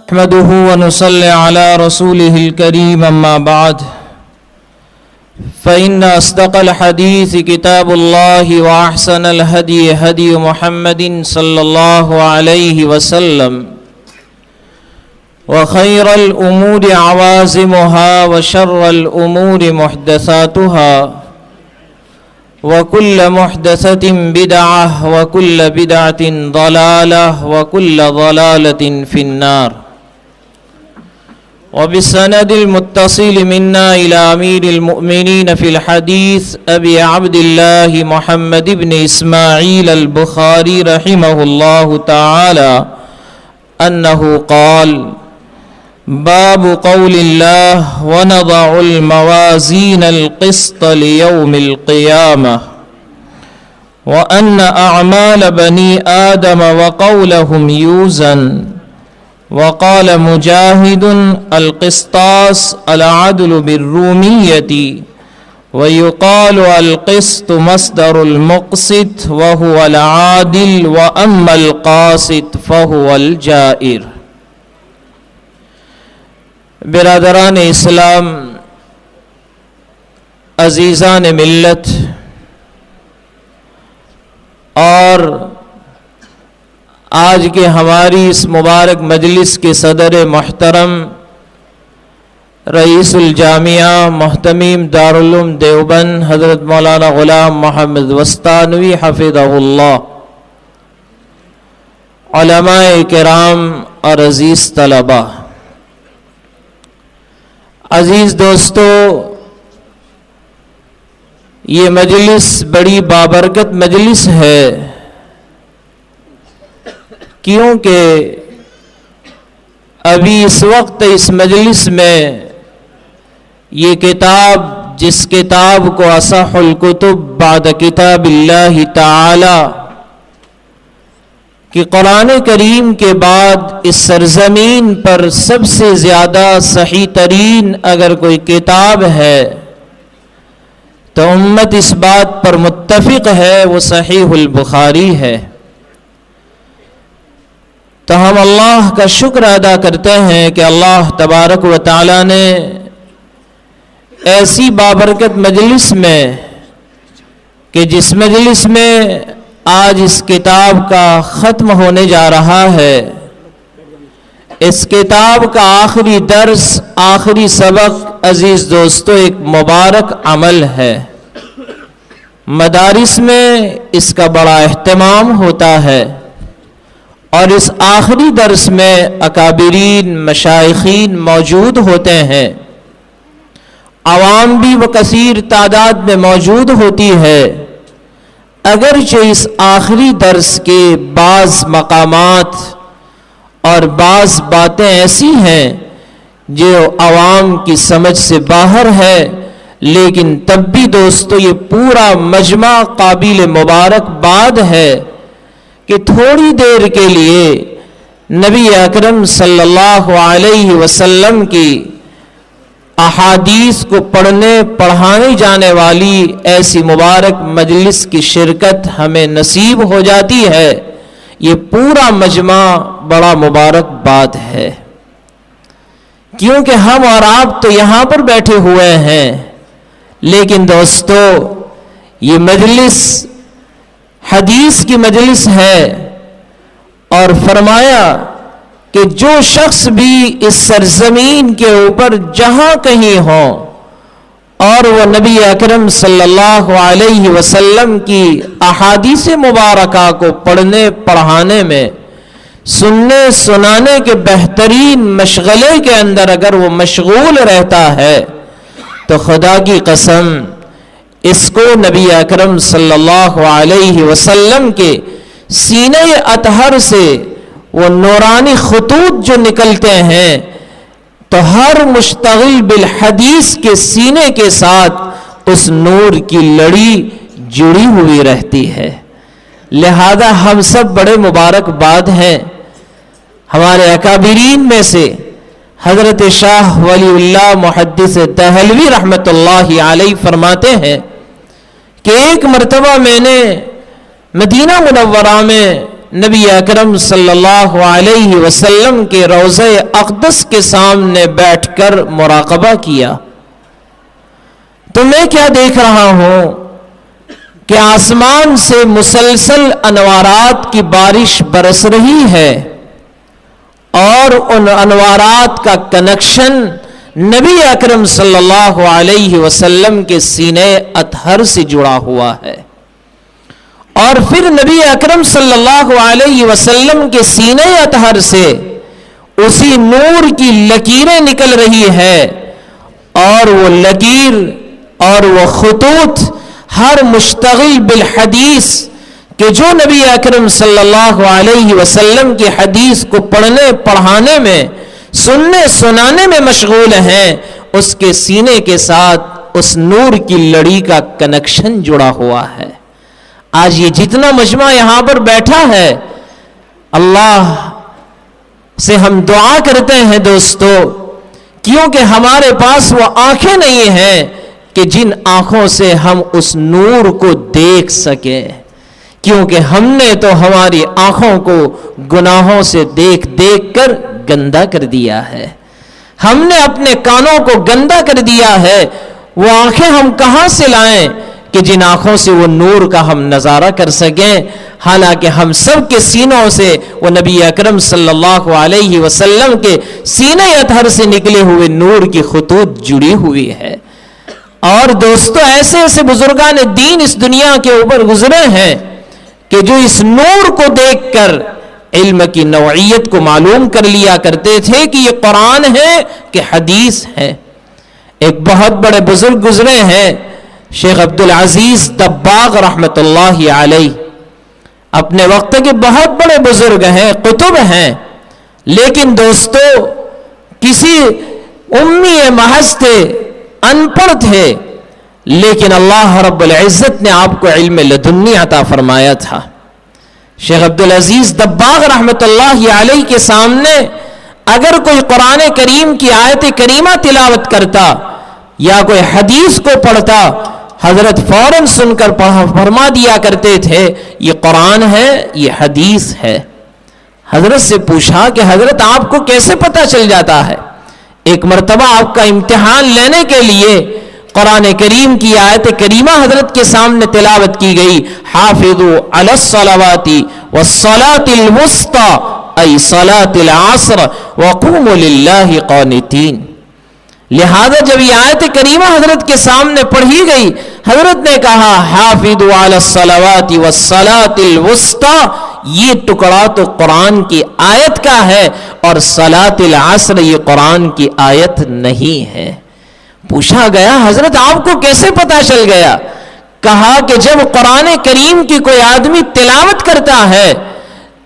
نحمده ونصلي على رسوله الكريم أما بعد فإن أصدق الحديث كتاب الله وأحسن الهدي هدي محمد صلى الله عليه وسلم وخير الأمور عوازمها وشر الأمور محدثاتها وكل محدثة بدعة وكل بدعة ضلالة وكل ضلالة في النار. وبالسند المتصل منا إلى أمير المؤمنين في الحديث أبي عبد الله محمد بن إسماعيل البخاري رحمه الله تعالى أنه قال: باب قول الله ونضع الموازين القسط ليوم القيامة وأن أعمال بني آدم وقولهم يوزن. وقال مجاهد: القسطاس العدل بالرومية، ويقال القسط مصدر المقسط وهو العادل، وأما القاسط فهو الجائر. برادران اسلام، عزیزان ملت اور آج کے ہماری اس مبارک مجلس کے صدر محترم رئیس الجامعہ محتمیم دارالعلوم دیوبند حضرت مولانا غلام محمد وسطانوی حفظہ اللہ، علماء کرام اور عزیز طلبہ، عزیز دوستو، یہ مجلس بڑی بابرکت مجلس ہے، کیونکہ ابھی اس وقت اس مجلس میں یہ کتاب، جس کتاب کو اصح الکتب بعد کتاب اللہ تعالی کہ قرآن کریم کے بعد اس سرزمین پر سب سے زیادہ صحیح ترین اگر کوئی کتاب ہے تو امت اس بات پر متفق ہے، وہ صحیح البخاری ہے۔ تو ہم اللہ کا شکر ادا کرتے ہیں کہ اللہ تبارک و تعالی نے ایسی بابرکت مجلس میں، کہ جس مجلس میں آج اس کتاب کا ختم ہونے جا رہا ہے، اس کتاب کا آخری درس، آخری سبق، عزیز دوستو، ایک مبارک عمل ہے۔ مدارس میں اس کا بڑا اہتمام ہوتا ہے، اور اس آخری درس میں اکابرین مشائخین موجود ہوتے ہیں، عوام بھی وہ کثیر تعداد میں موجود ہوتی ہے۔ اگرچہ اس آخری درس کے بعض مقامات اور بعض باتیں ایسی ہیں جو عوام کی سمجھ سے باہر ہے، لیکن تب بھی دوستو یہ پورا مجمع قابل مبارکباد ہے کہ تھوڑی دیر کے لیے نبی اکرم صلی اللہ علیہ وسلم کی احادیث کو پڑھنے پڑھانے جانے والی ایسی مبارک مجلس کی شرکت ہمیں نصیب ہو جاتی ہے۔ یہ پورا مجمع بڑا مبارک بات ہے، کیونکہ ہم اور آپ تو یہاں پر بیٹھے ہوئے ہیں، لیکن دوستو یہ مجلس حدیث کی مجلس ہے، اور فرمایا کہ جو شخص بھی اس سرزمین کے اوپر جہاں کہیں ہو اور وہ نبی اکرم صلی اللہ علیہ وسلم کی احادیث مبارکہ کو پڑھنے پڑھانے میں، سننے سنانے کے بہترین مشغلے کے اندر اگر وہ مشغول رہتا ہے تو خدا کی قسم اس کو نبی اکرم صلی اللہ علیہ وسلم کے سینہ اطہر سے وہ نورانی خطوط جو نکلتے ہیں، تو ہر مشتغل بالحدیث کے سینے کے ساتھ اس نور کی لڑی جڑی ہوئی رہتی ہے۔ لہذا ہم سب بڑے مبارکباد ہیں۔ ہمارے اکابرین میں سے حضرت شاہ ولی اللہ محدث دہلوی رحمت اللہ علیہ فرماتے ہیں کہ ایک مرتبہ میں نے مدینہ منورہ میں نبی اکرم صلی اللہ علیہ وسلم کے روضہ اقدس کے سامنے بیٹھ کر مراقبہ کیا تو میں کیا دیکھ رہا ہوں کہ آسمان سے مسلسل انوارات کی بارش برس رہی ہے اور ان انوارات کا کنیکشن نبی اکرم صلی اللہ علیہ وسلم کے سینے اطہر سے جڑا ہوا ہے، اور پھر نبی اکرم صلی اللہ علیہ وسلم کے سینے اطہر سے اسی نور کی لکیریں نکل رہی ہے، اور وہ لکیر اور وہ خطوط ہر مشتغل بالحدیث کہ جو نبی اکرم صلی اللہ علیہ وسلم کی حدیث کو پڑھنے پڑھانے میں سننے سنانے میں مشغول ہیں، اس کے سینے کے ساتھ اس نور کی لڑی کا کنیکشن جڑا ہوا ہے۔ آج یہ جتنا مجمع یہاں پر بیٹھا ہے، اللہ سے ہم دعا کرتے ہیں دوستو، کیونکہ ہمارے پاس وہ آنکھیں نہیں ہیں کہ جن آنکھوں سے ہم اس نور کو دیکھ سکیں، کیونکہ ہم نے تو ہماری آنکھوں کو گناہوں سے دیکھ دیکھ کر گندا کر دیا ہے، ہم نے اپنے کانوں کو گندا کر دیا ہے۔ وہ آنکھیں ہم کہاں سے لائیں کہ جن آنکھوں سے وہ نور کا ہم نظارہ کر سکیں، حالانکہ ہم سب کے سینوں سے وہ نبی اکرم صلی اللہ علیہ وسلم کے سینے اطہر سے نکلے ہوئے نور کی خطوط جڑی ہوئی ہے۔ اور دوستو، ایسے ایسے بزرگان دین اس دنیا کے اوپر گزرے ہیں کہ جو اس نور کو دیکھ کر علم کی نوعیت کو معلوم کر لیا کرتے تھے کہ یہ قرآن ہے کہ حدیث ہے۔ ایک بہت بڑے بزرگ گزرے ہیں، شیخ عبدالعزیز دباغ رحمت اللہ علیہ، اپنے وقت کے بہت بڑے بزرگ ہیں، قطب ہیں، لیکن دوستو کسی امی محض تھے، ان پڑھ تھے، لیکن اللہ رب العزت نے آپ کو علم لدنی عطا فرمایا تھا۔ شیخ عبدالعزیز دباغ رحمت اللہ علیہ کے سامنے اگر کوئی قرآن کریم کی آیت کریمہ تلاوت کرتا یا کوئی حدیث کو پڑھتا، حضرت فوراً سن کر فرما دیا کرتے تھے یہ قرآن ہے، یہ حدیث ہے۔ حضرت سے پوچھا کہ حضرت آپ کو کیسے پتہ چل جاتا ہے؟ ایک مرتبہ آپ کا امتحان لینے کے لیے قرآن کریم کی آیت کریمہ حضرت کے سامنے تلاوت کی گئی، حافظوا علی الصلوات والصلاة الوسطى ای صلاة العصر وقوموا للہ قانتین۔ لہذا جب یہ آیت کریمہ حضرت کے سامنے پڑھی گئی، حضرت نے کہا حافظوا علی الصلوات والصلاة الوسطى، یہ ٹکڑا تو قرآن کی آیت کا ہے، اور صلاة العصر یہ قرآن کی آیت نہیں ہے۔ پوچھا گیا حضرت آپ کو کیسے پتا چل گیا؟ کہا کہ جب قرآن کریم کی کوئی آدمی تلاوت کرتا ہے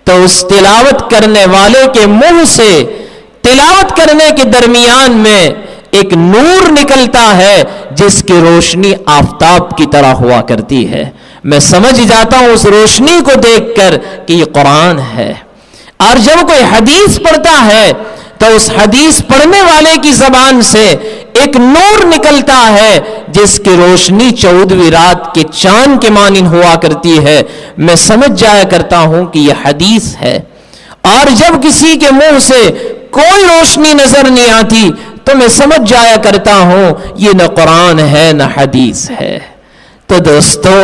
تو اس تلاوت کرنے والے کے منہ سے تلاوت کرنے کے درمیان میں ایک نور نکلتا ہے جس کی روشنی آفتاب کی طرح ہوا کرتی ہے۔ میں سمجھ جاتا ہوں اس روشنی کو دیکھ کر کہ یہ قرآن ہے۔ اور جب کوئی حدیث پڑھتا ہے تو اس حدیث پڑھنے والے کی زبان سے ایک نور نکلتا ہے جس کی روشنی 14ویں رات کے چاند کے مانند ہوا کرتی ہے۔ میں سمجھ جایا کرتا ہوں کہ یہ حدیث ہے۔ اور جب کسی کے منہ سے کوئی روشنی نظر نہیں آتی تو میں سمجھ جایا کرتا ہوں یہ نہ قرآن ہے نہ حدیث ہے۔ تو دوستو،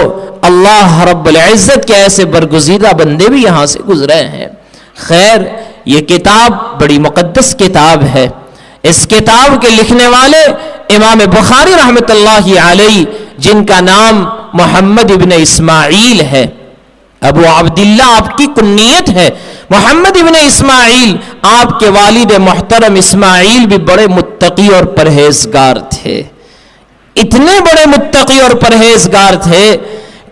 اللہ رب العزت کے ایسے برگزیدہ بندے بھی یہاں سے گزرے ہیں۔ خیر، یہ کتاب بڑی مقدس کتاب ہے۔ اس کتاب کے لکھنے والے امام بخاری رحمت اللہ علیہ، جن کا نام محمد ابن اسماعیل ہے، ابو عبداللہ آپ کی کنیت ہے۔ محمد ابن اسماعیل، آپ کے والد محترم اسماعیل بھی بڑے متقی اور پرہیزگار تھے۔ اتنے بڑے متقی اور پرہیزگار تھے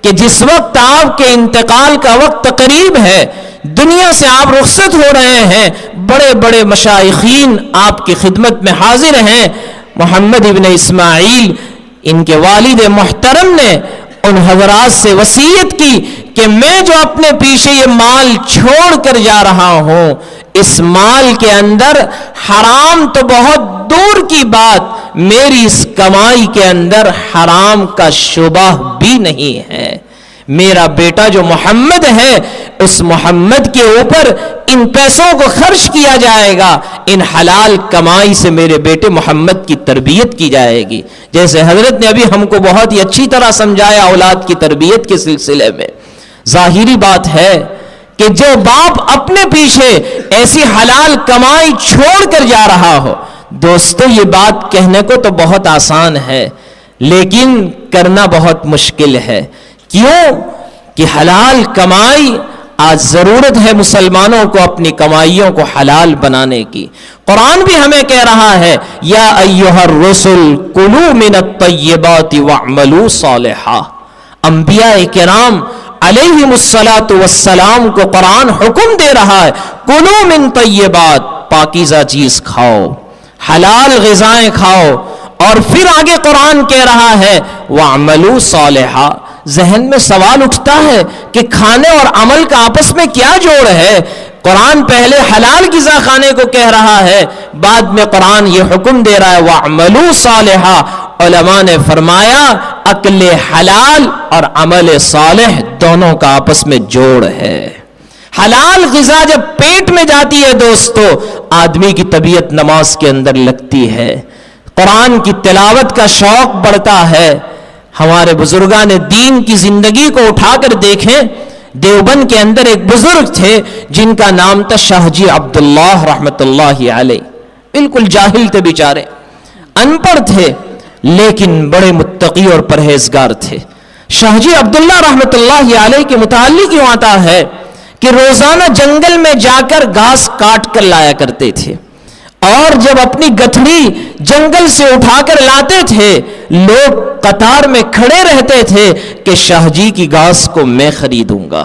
کہ جس وقت آپ کے انتقال کا وقت قریب ہے، دنیا سے آپ رخصت ہو رہے ہیں، بڑے بڑے مشائخین آپ کی خدمت میں حاضر ہیں۔ محمد ابن اسماعیل، ان کے والد محترم نے ان حضرات سے وصیت کی کہ میں جو اپنے پیچھے یہ مال چھوڑ کر جا رہا ہوں، اس مال کے اندر حرام تو بہت دور کی بات، میری اس کمائی کے اندر حرام کا شبہ بھی نہیں ہے۔ میرا بیٹا جو محمد ہے، اس محمد کے اوپر ان پیسوں کو خرچ کیا جائے گا، ان حلال کمائی سے میرے بیٹے محمد کی تربیت کی جائے گی۔ جیسے حضرت نے ابھی ہم کو بہت ہی اچھی طرح سمجھایا اولاد کی تربیت کے سلسلے میں، ظاہری بات ہے کہ جو باپ اپنے پیچھے ایسی حلال کمائی چھوڑ کر جا رہا ہو، دوستو یہ بات کہنے کو تو بہت آسان ہے لیکن کرنا بہت مشکل ہے۔ کیوں کہ حلال کمائی آج ضرورت ہے مسلمانوں کو اپنی کمائیوں کو حلال بنانے کی۔ قرآن بھی ہمیں کہہ رہا ہے یا ایھا الرسل کلوا من الطیبات واعملوا صالحا۔ انبیاء کرام علیہم الصلاۃ والسلام کو قرآن حکم دے رہا ہے کلوا من طیبات، پاکیزہ چیز کھاؤ، حلال غذائیں کھاؤ، اور پھر آگے قرآن کہہ رہا ہے وَاعْمَلُوا صَالِحًا۔ ذہن میں سوال اٹھتا ہے کہ کھانے اور عمل کا آپس میں کیا جوڑ ہے؟ قرآن پہلے حلال غذا کھانے کو کہہ رہا ہے، بعد میں قرآن یہ حکم دے رہا ہے وَاعْمَلُوا صَالِحًا۔ علماء نے فرمایا اکل حلال اور عمل صالح دونوں کا آپس میں جوڑ ہے۔ حلال غذا جب پیٹ میں جاتی ہے دوستو، آدمی کی طبیعت نماز کے اندر لگتی ہے، قرآن کی تلاوت کا شوق بڑھتا ہے۔ ہمارے بزرگان دین کی زندگی کو اٹھا کر دیکھیں، دیوبند کے اندر ایک بزرگ تھے جن کا نام تھا شاہ جی عبداللہ رحمت اللہ علیہ، بالکل جاہل تھے بیچارے، ان پڑھ تھے لیکن بڑے متقی اور پرہیزگار تھے۔ شاہ جی عبداللہ رحمت اللہ علیہ کے متعلق یوں آتا ہے کہ روزانہ جنگل میں جا کر گھاس کاٹ کر لایا کرتے تھے، اور جب اپنی گٹھڑی جنگل سے اٹھا کر لاتے تھے لوگ قطار میں کھڑے رہتے تھے کہ شاہ جی کی گھاس کو میں خریدوں گا،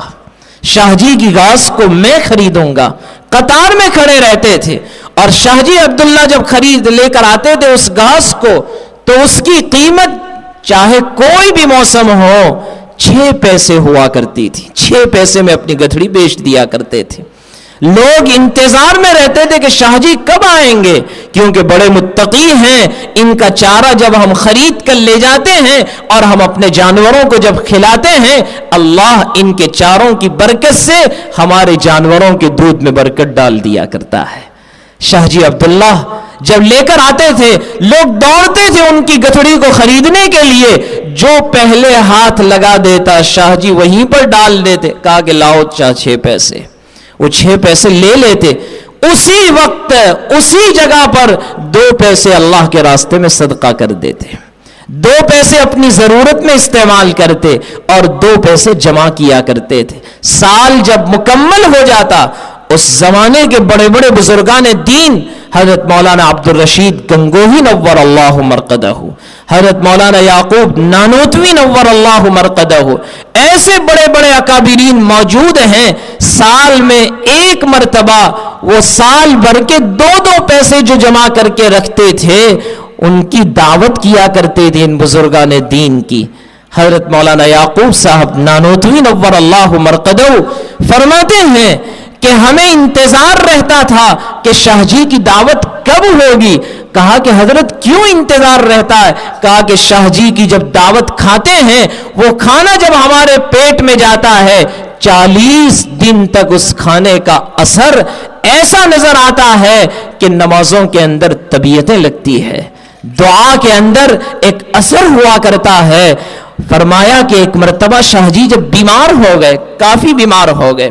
شاہ جی کی گھاس کو میں خریدوں گا، قطار میں کھڑے رہتے تھے۔ اور شاہ جی عبداللہ جب خرید لے کر آتے تھے اس گھاس کو تو اس کی قیمت چاہے کوئی بھی موسم ہو 6 پیسے ہوا کرتی تھی، 6 پیسے میں اپنی گٹھڑی بیچ دیا کرتے تھے۔ لوگ انتظار میں رہتے تھے کہ شاہ جی کب آئیں گے، کیونکہ بڑے متقی ہیں، ان کا چارہ جب ہم خرید کر لے جاتے ہیں اور ہم اپنے جانوروں کو جب کھلاتے ہیں اللہ ان کے چاروں کی برکت سے ہمارے جانوروں کے دودھ میں برکت ڈال دیا کرتا ہے۔ شاہ جی عبداللہ جب لے کر آتے تھے لوگ دوڑتے تھے ان کی گٹھڑی کو خریدنے کے لیے، جو پہلے ہاتھ لگا دیتا شاہ جی وہیں پر ڈال دیتے، کہا کہ لاؤ 6 پیسے، وہ 6 پیسے لے لیتے، اسی وقت اسی جگہ پر 2 پیسے اللہ کے راستے میں صدقہ کر دیتے، 2 پیسے اپنی ضرورت میں استعمال کرتے اور 2 پیسے جمع کیا کرتے تھے۔ سال جب مکمل ہو جاتا اس زمانے کے بڑے بڑے بزرگان دین حضرت مولانا عبد الرشید گنگوہی نور اللہ مرقدہ، حضرت مولانا یعقوب نانوتوی نور اللہ مرقدہ، ایسے بڑے بڑے اکابرین موجود ہیں، سال میں ایک مرتبہ وہ سال بھر کے 2 پیسے جو جمع کر کے رکھتے تھے ان کی دعوت کیا کرتے تھے ان بزرگان دین کی۔ حضرت مولانا یعقوب صاحب نانوتوی نور اللہ مرقدہ فرماتے ہیں کہ ہمیں انتظار رہتا تھا کہ شاہ جی کی دعوت کب ہوگی۔ کہا کہ حضرت کیوں انتظار رہتا ہے؟ کہا کہ شاہ جی کی جب دعوت کھاتے ہیں وہ کھانا جب ہمارے پیٹ میں جاتا ہے 40 دن تک اس کھانے کا اثر ایسا نظر آتا ہے کہ نمازوں کے اندر طبیعتیں لگتی ہے، دعا کے اندر ایک اثر ہوا کرتا ہے۔ فرمایا کہ ایک مرتبہ شاہ جی جب بیمار ہو گئے، کافی بیمار ہو گئے،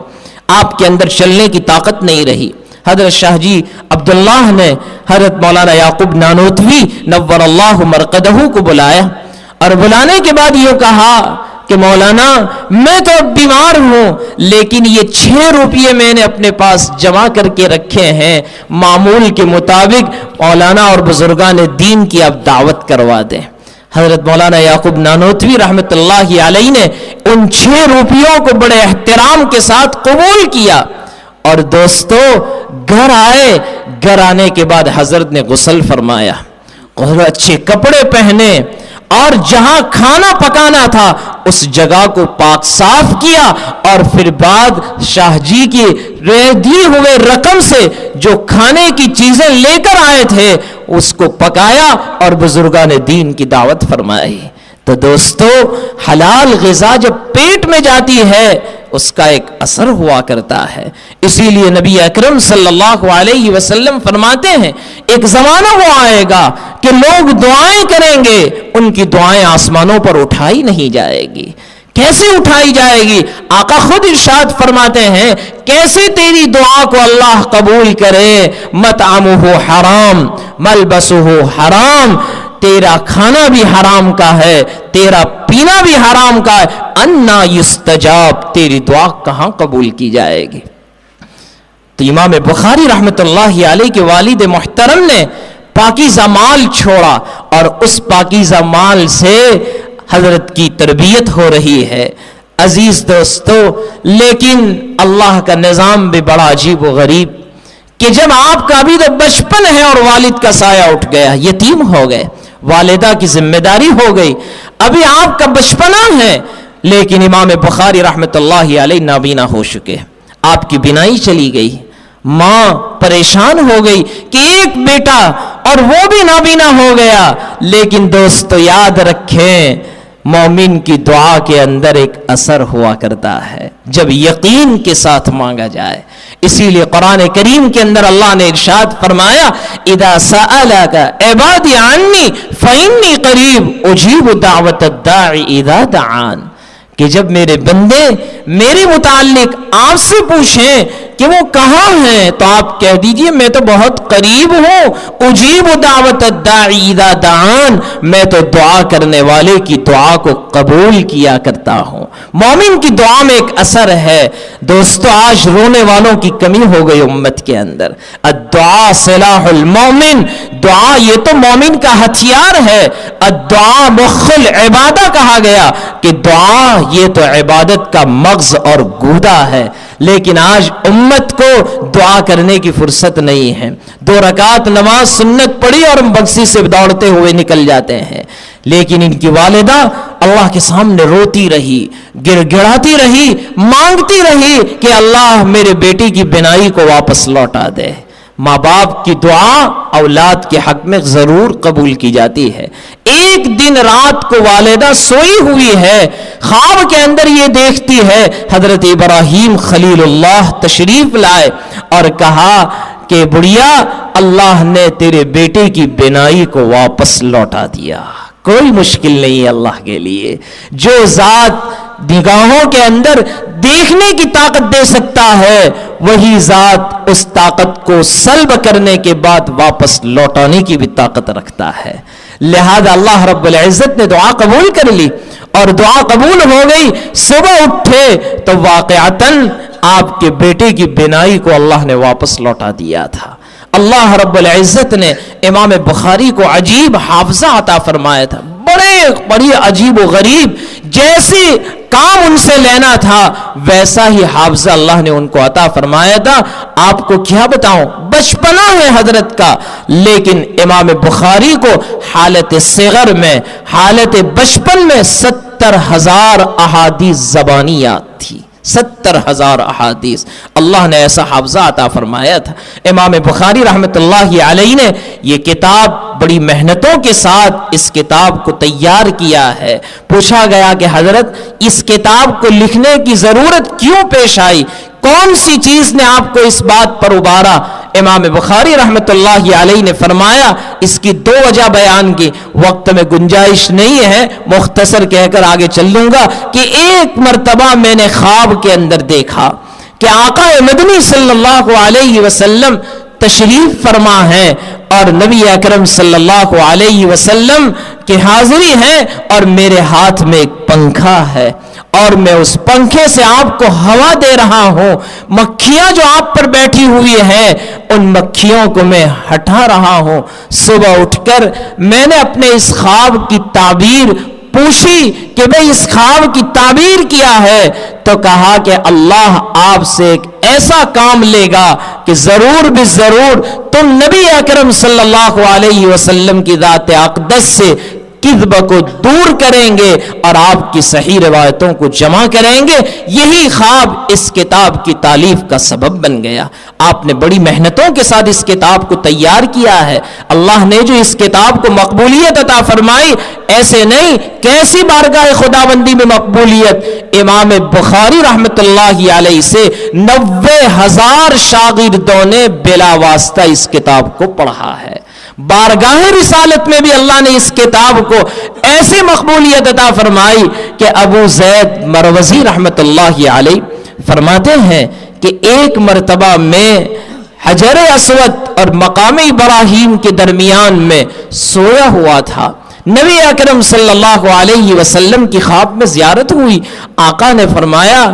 آپ کے اندر چلنے کی طاقت نہیں رہی، حضرت شاہ جی عبداللہ نے حضرت مولانا یعقوب نانوتوی نور اللہ مرقدہ کو بلایا، اور بلانے کے بعد یہ کہا کہ مولانا میں تو اب بیمار ہوں لیکن یہ 6 روپیے میں نے اپنے پاس جمع کر کے رکھے ہیں، معمول کے مطابق مولانا اور بزرگان دین کی اب دعوت کروا دیں۔ حضرت مولانا یعقوب نانوتوی رحمت اللہ علیہ نے ان 6 روپیوں کو بڑے احترام کے ساتھ قبول کیا، اور دوستو گھر آئے، گھر آنے کے بعد حضرت نے غسل فرمایا، اچھے کپڑے پہنے، اور جہاں کھانا پکانا تھا اس جگہ کو پاک صاف کیا، اور پھر بعد شاہ جی کی دی ہوئے رقم سے جو کھانے کی چیزیں لے کر آئے تھے اس کو پکایا اور بزرگان دین کی دعوت فرمائی۔ تو دوستو حلال غذا جب پیٹ میں جاتی ہے اس کا ایک اثر ہوا کرتا ہے۔ اسی لیے نبی اکرم صلی اللہ علیہ وسلم فرماتے ہیں ایک زمانہ وہ آئے گا کہ لوگ دعائیں کریں گے، ان کی دعائیں آسمانوں پر اٹھائی نہیں جائے گی۔ کیسے اٹھائی جائے گی؟ آقا خود ارشاد فرماتے ہیں کیسے تیری دعا کو اللہ قبول کرے؟ مطعمہ حرام ملبسہ حرام، تیرا کھانا بھی حرام کا ہے، تیرا پینا بھی حرام کا ہے، انا یستجاب، تیری دعا کہاں قبول کی جائے گی؟ تو امام بخاری رحمت اللہ علیہ کے والد محترم نے پاکیزہ مال چھوڑا، اور اس پاکیزہ مال سے حضرت کی تربیت ہو رہی ہے۔ عزیز دوستو، لیکن اللہ کا نظام بھی بڑا عجیب و غریب کہ جب آپ کا ابھی تو بچپن ہے اور والد کا سایہ اٹھ گیا، یتیم ہو گئے، والدہ کی ذمہ داری ہو گئی، ابھی آپ کا بچپنا ہے، لیکن امام بخاری رحمت اللہ علیہ نابینا ہو چکے، آپ کی بینائی چلی گئی، ماں پریشان ہو گئی کہ ایک بیٹا اور وہ بھی نابینا ہو گیا۔ لیکن دوستو یاد رکھیں مومن کی دعا کے اندر ایک اثر ہوا کرتا ہے جب یقین کے ساتھ مانگا جائے۔ اسی لیے قرآن کریم کے اندر اللہ نے ارشاد فرمایا اذا سألك عبادی عنی فإنی قریب اجیب دعوت الداعی اذا دعان، کہ جب میرے بندے میرے متعلق آپ سے پوچھیں کہ وہ کہاں ہیں تو آپ کہہ دیجئے میں تو بہت قریب ہوں، اجیب دعوت الداعی اذا دعان، میں تو دعا کرنے والے کی دعا کو قبول کیا کرتا ہوں۔ مومن کی دعا میں ایک اثر ہے۔ دوستو آج رونے والوں کی کمی ہو گئی امت کے اندر۔ الدعاء سلاح المومن، دعا یہ تو مومن کا ہتھیار ہے۔ الدعاء مخ العبادہ کہا گیا کہ دعا یہ تو عبادت کا مغز اور گودا ہے، لیکن آج امت کو دعا کرنے کی فرصت نہیں ہے۔ 2 رکعت نماز سنت پڑھی اور بکسی سے دوڑتے ہوئے نکل جاتے ہیں، لیکن ان کی والدہ اللہ کے سامنے روتی رہی، گڑ گڑاتی رہی، مانگتی رہی کہ اللہ میرے بیٹی کی بینائی کو واپس لوٹا دے۔ ماں باپ کی دعا اولاد کے حق میں ضرور قبول کی جاتی ہے۔ ایک دن رات کو والدہ سوئی ہوئی ہے، خواب کے اندر یہ دیکھتی ہے حضرت ابراہیم خلیل اللہ تشریف لائے اور کہا کہ بڑھیا اللہ نے تیرے بیٹے کی بینائی کو واپس لوٹا دیا۔ کوئی مشکل نہیں ہے اللہ کے لیے، جو ذات نگاہوں کے اندر دیکھنے کی طاقت دے سکتا ہے وہی ذات اس طاقت کو سلب کرنے کے بعد واپس لوٹانے کی بھی طاقت رکھتا ہے۔ لہذا اللہ رب العزت نے دعا قبول کر لی اور دعا قبول ہو گئی۔ صبح اٹھے تو واقعتاً آپ کے بیٹے کی بینائی کو اللہ نے واپس لوٹا دیا تھا۔ اللہ رب العزت نے امام بخاری کو عجیب حافظہ عطا فرمایا تھا، بڑی عجیب و غریب، جیسے کام ان سے لینا تھا ویسا ہی حافظہ اللہ نے ان کو عطا فرمایا تھا۔ آپ کو کیا بتاؤں، بچپنا ہے حضرت کا، لیکن امام بخاری کو حالت صغر میں، حالت بچپن میں 70,000 احادیث زبانی یاد تھی۔ 70,000 احادیث اللہ نے ایسا حافظہ عطا فرمایا تھا۔ امام بخاری رحمت اللہ علیہ نے یہ کتاب بڑی محنتوں کے ساتھ اس کتاب کو تیار کیا ہے۔ پوچھا گیا کہ حضرت اس کتاب کو لکھنے کی ضرورت کیوں پیش آئی، کون سی چیز نے آپ کو اس بات پر ابھارا؟ امام بخاری رحمت اللہ علیہ نے فرمایا، اس کی 2 وجہ بیان کی، وقت میں گنجائش نہیں ہے، مختصر کہہ کر آگے چل لوں گا کہ ایک مرتبہ میں نے خواب کے اندر دیکھا کہ آقا مدنی صلی اللہ علیہ وسلم تشریف فرما ہے اور نبی اکرم صلی اللہ علیہ وسلم کی حاضری ہے اور میرے ہاتھ میں ایک پنکھا ہے اور میں اس پنکھے سے آپ کو ہوا دے رہا ہوں، مکھیاں جو آپ پر بیٹھی ہوئی ہیں ان مکھیوں کو میں ہٹا رہا ہوں۔ صبح اٹھ کر میں نے اپنے اس خواب کی تعبیر پوچھی کہ بھئی اس خواب کی تعبیر کیا ہے، تو کہا کہ اللہ آپ سے ایک ایسا کام لے گا کہ ضرور بھی ضرور تم نبی اکرم صلی اللہ علیہ وسلم کی ذات اقدس سے کذب کو دور کریں گے اور آپ کی صحیح روایتوں کو جمع کریں گے. یہی خواب اس کتاب کی تالیف کا سبب بن گیا. آپ نے بڑی محنتوں کے ساتھ اس کتاب کو تیار کیا ہے. اللہ نے جو اس کتاب کو مقبولیت عطا فرمائی، ایسے نہیں کیسی بارگاہ خداوندی میں مقبولیت. امام بخاری رحمت اللہ علیہ سے 90,000 شاگردوں نے بلا واسطہ اس کتاب کو پڑھا ہے. بارگاہ رسالت میں بھی اللہ نے اس کتاب کو ایسی مقبولیت عطا فرمائی کہ ابو زید مروزی رحمت اللہ علیہ فرماتے ہیں کہ ایک مرتبہ میں حجر اسود اور مقام ابراہیم کے درمیان میں سویا ہوا تھا. نبی اکرم صلی اللہ علیہ وسلم کی خواب میں زیارت ہوئی. آقا نے فرمایا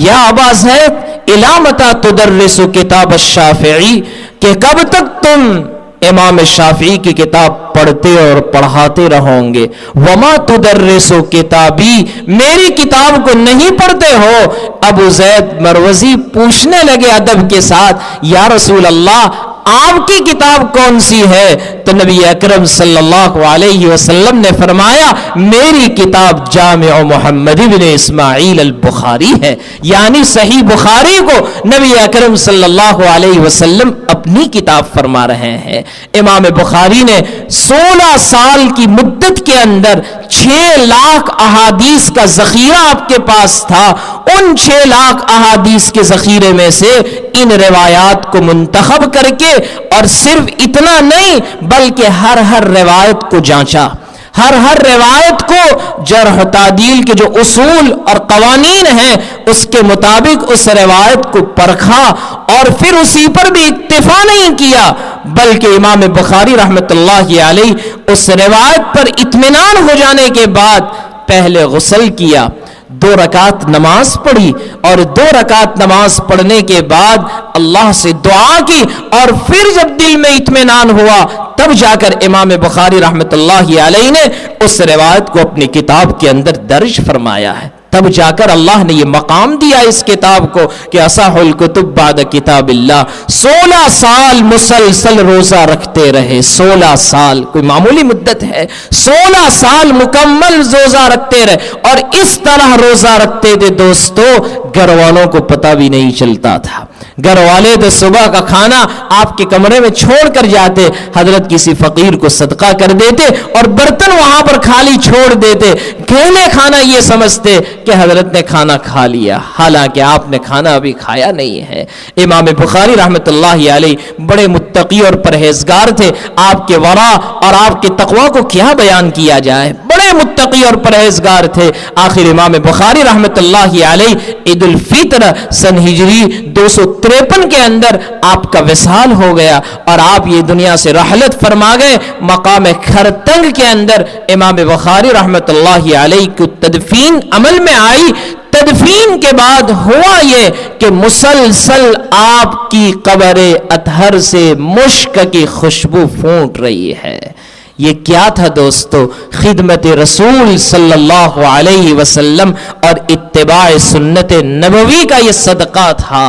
یا ابا زید الی متی تدرس کتاب الشافعی، کہ کب تک تم امام شافعی کی کتاب پڑھتے اور پڑھاتے رہو گے. وما تدرس کتابی، میری کتاب کو نہیں پڑھتے ہو. ابو زید مروزی پوچھنے لگے ادب کے ساتھ یا رسول اللہ آپ کی کتاب کون سی ہے؟ تو نبی اکرم صلی اللہ علیہ وسلم نے فرمایا میری کتاب جامع محمد بن اسماعیل البخاری ہے. یعنی صحیح بخاری کو نبی اکرم صلی اللہ علیہ وسلم اپنی کتاب فرما رہے ہیں. امام بخاری نے 16 سال کی مدت کے اندر 6 لاکھ احادیث کا ذخیرہ آپ کے پاس تھا. ان 6 لاکھ احادیث کے ذخیرے میں سے ان روایات کو منتخب کر کے اور صرف اتنا نہیں بلکہ ہر روایت کو جانچا. ہر روایت کو جرح و تعدیل کے جو اصول اور قوانین ہیں اس کے مطابق اس روایت کو پرکھا اور پھر اسی پر بھی اکتفا نہیں کیا بلکہ امام بخاری رحمت اللہ علیہ اس روایت پر اطمینان ہو جانے کے بعد پہلے غسل کیا، 2 رکعت نماز پڑھی اور 2 رکعت نماز پڑھنے کے بعد اللہ سے دعا کی اور پھر جب دل میں اطمینان ہوا تب جا کر امام بخاری رحمت اللہ علیہ نے اس روایت کو اپنی کتاب کے اندر درج فرمایا ہے. تب جا کر اللہ نے یہ مقام دیا اس کتاب کو کہ اصح الکتب بعد کتاب اللہ. 16 سال مسلسل روزہ رکھتے رہے. 16 سال کوئی معمولی مدت ہے. 16 سال مکمل روزہ رکھتے رہے اور اس طرح روزہ رکھتے تھے دوستو گھر والوں کو پتہ بھی نہیں چلتا تھا. گھر والے تو صبح کا کھانا آپ کے کمرے میں چھوڑ کر جاتے، حضرت کسی فقیر کو صدقہ کر دیتے اور برتن وہاں پر خالی چھوڑ دیتے. کہنے کھانا یہ سمجھتے کہ حضرت نے کھانا کھا لیا، حالانکہ آپ نے کھانا ابھی کھایا نہیں ہے. امام بخاری رحمت اللہ علیہ بڑے متقی اور پرہیزگار تھے. آپ کے ورع اور آپ کے تقوی کو کیا بیان کیا جائے، بڑے متقی اور پرہیزگار تھے. آخر امام بخاری رحمت اللہ علیہ عید الفطر سن ہجری 253 کے اندر آپ کا وصال ہو گیا اور آپ یہ دنیا سے رحلت فرما گئے. مقام خرتنگ کے اندر امام بخاری رحمت اللہ علیہ کی تدفین عمل میں آئی. تدفین کے بعد ہوا یہ کہ مسلسل آپ کی قبر اطہر سے مشک کی خوشبو پھوٹ رہی ہے. یہ کیا تھا دوستو؟ خدمت رسول صلی اللہ علیہ وسلم اور اتباع سنت نبوی کا یہ صدقہ تھا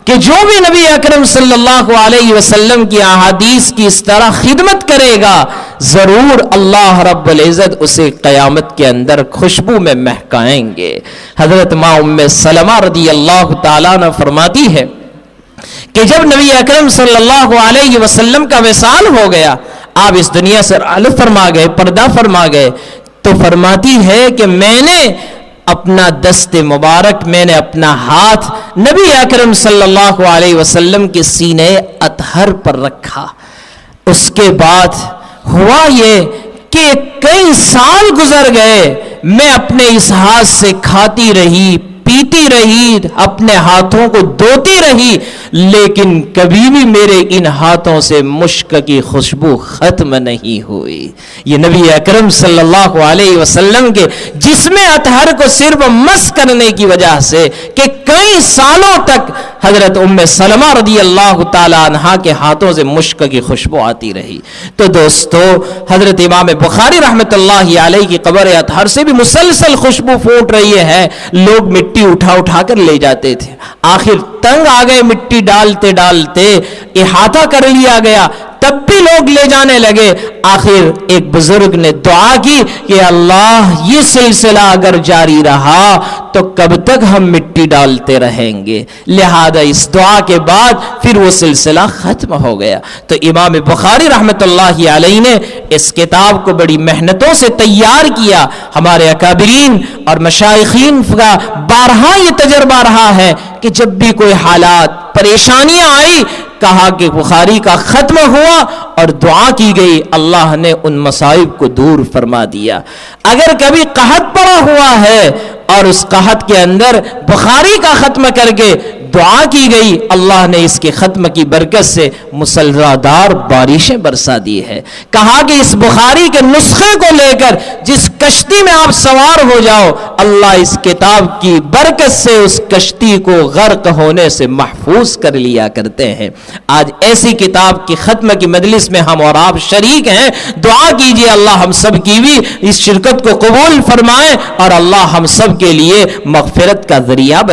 کہ جو بھی نبی اکرم صلی اللہ علیہ وسلم کی احادیث کی اس طرح خدمت کرے گا ضرور اللہ رب العزت اسے قیامت کے اندر خوشبو میں مہکائیں گے. حضرت ماں ام سلمہ رضی اللہ تعالیٰ عنہ فرماتی ہے کہ جب نبی اکرم صلی اللہ علیہ وسلم کا وصال ہو گیا، آپ اس دنیا سے رحلت فرما گئے، پردہ فرما گئے، تو فرماتی ہے کہ میں نے اپنا دست مبارک، میں نے اپنا ہاتھ نبی اکرم صلی اللہ علیہ وسلم کے سینے اطہر پر رکھا. اس کے بعد ہوا یہ کہ کئی سال گزر گئے، میں اپنے اس ہاتھ سے کھاتی رہی، پیتی رہی، اپنے ہاتھوں کو دھوتی رہی، لیکن کبھی بھی میرے ان ہاتھوں سے مشک کی خوشبو ختم نہیں ہوئی. یہ نبی اکرم صلی اللہ علیہ وسلم کے جسم اطہر کو صرف مس کرنے کی وجہ سے کہ کئی سالوں تک حضرت ام سلمہ رضی اللہ تعالی عنہا کے ہاتھوں سے مشک کی خوشبو آتی رہی. تو دوستو حضرت امام بخاری رحمت اللہ علیہ کی قبر اطہر سے بھی مسلسل خوشبو پھوٹ رہی ہے. لوگ مٹی اٹھا کر لے جاتے تھے. آخر تنگ آ گئے، مٹی ڈالتے ڈالتے احاطہ کر لیا گیا. تب بھی لوگ لے جانے لگے. آخر ایک بزرگ نے دعا کی کہ اللہ یہ سلسلہ اگر جاری رہا تو کب تک ہم مٹی ڈالتے رہیں گے. لہذا اس دعا کے بعد پھر وہ سلسلہ ختم ہو گیا. تو امام بخاری رحمت اللہ علیہ نے اس کتاب کو بڑی محنتوں سے تیار کیا. ہمارے اکابرین اور مشائخین کا بارہا یہ تجربہ رہا ہے کہ جب بھی کوئی حالات پریشانیاں آئی کہا کہ بخاری کا ختم ہوا اور دعا کی گئی, اللہ نے ان مصائب کو دور فرما دیا. اگر کبھی قحط پڑا ہوا ہے اور اس قحط کے اندر بخاری کا ختم کر کے دعا کی گئی, اللہ نے اس کے ختم کی برکت سے مسلسلدار بارشیں برسا دی ہے. کہا کہ اس بخاری کے نسخے کو لے کر جس کشتی میں آپ سوار ہو جاؤ, اللہ اس کتاب کی برکت سے اس کشتی کو غرق ہونے سے محفوظ کر لیا کرتے ہیں. آج ایسی کتاب کی ختم کی مجلس میں ہم اور آپ شریک ہیں. دعا کیجئے اللہ ہم سب کی بھی اس شرکت کو قبول فرمائے اور اللہ ہم سب کے لیے مغفرت کا ذریعہ بنائے.